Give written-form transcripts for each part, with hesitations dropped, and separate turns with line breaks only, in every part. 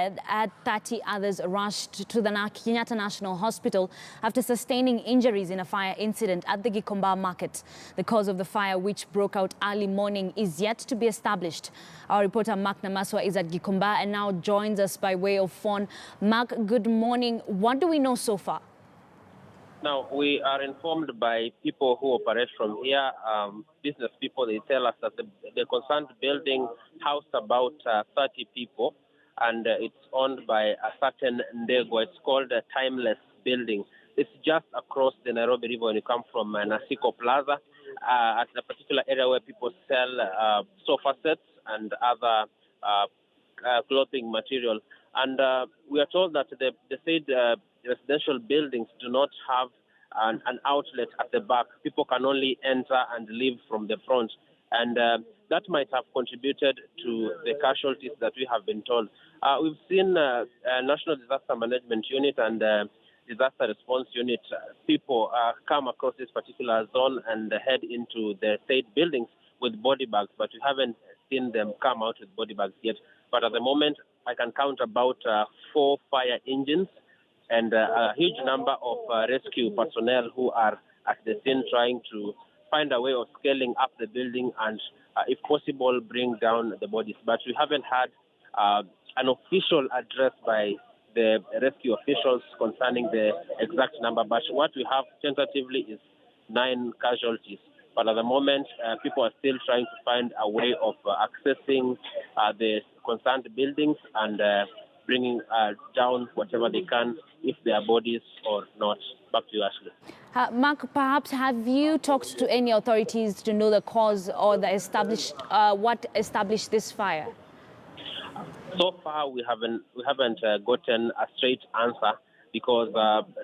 dead and 30 others rushed to the Kenyatta National Hospital after sustaining injuries in a fire incident at the Gikomba market. The cause of the fire, which broke out early morning, is yet to be established. Our reporter Mark Namaswa is at Gikomba and now joins us by way of phone. Mark, good morning. What do we know so far?
Now, we are informed by people who operate from here, business people. They tell us that the concerned building housed about 30 people, and it's owned by a certain Ndego. It's called a Timeless Building. It's just across the Nairobi River when you come from Nasiko Plaza, at a particular area where people sell sofa sets and other clothing material. And we are told that the said residential buildings do not have an outlet at the back. People can only enter and leave from the front. And that might have contributed to the casualties that we have been told. We've seen National Disaster Management Unit and Disaster Response Unit people come across this particular zone and head into the state buildings with body bags, but we haven't seen them come out with body bags yet. But at the moment, I can count about 4 fire engines and a huge number of rescue personnel who are at the scene trying to find a way of scaling up the building and, if possible, bring down the bodies. But we haven't had an official address by the rescue officials concerning the exact number. But what we have tentatively is 9 casualties. But at the moment, people are still trying to find a way of accessing the concerned buildings and bringing down whatever they can, if they are bodies or not. Back to you, Ashley.
Mark, perhaps have you talked to any authorities to know the cause or the what established this fire?
So far, we haven't gotten a straight answer because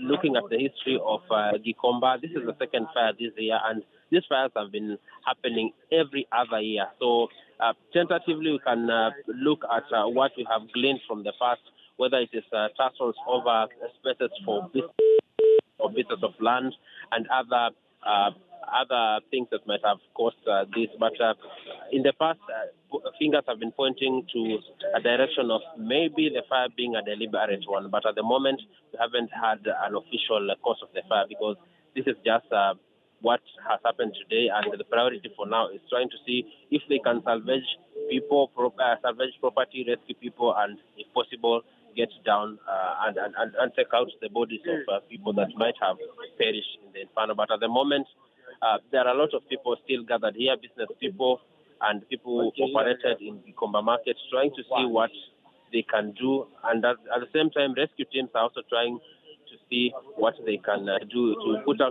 looking at the history of Gikomba, this is the second fire this year, and these fires have been happening every other year. So tentatively, we can look at what we have gleaned from the past, whether it is tussles over spaces for business or bits of land and other things that might have caused this. But in the past, fingers have been pointing to a direction of maybe the fire being a deliberate one. But at the moment, we haven't had an official cause of the fire because this is just what has happened today, and the priority for now is trying to see if they can salvage people, salvage property, rescue people, and if possible, get down and take out the bodies of people that might have perished in the inferno. But at the moment, there are a lot of people still gathered here, business people and people who operated in the Gikomba market, trying to see what they can do. And at the same time, rescue teams are also trying to see what they can do to put out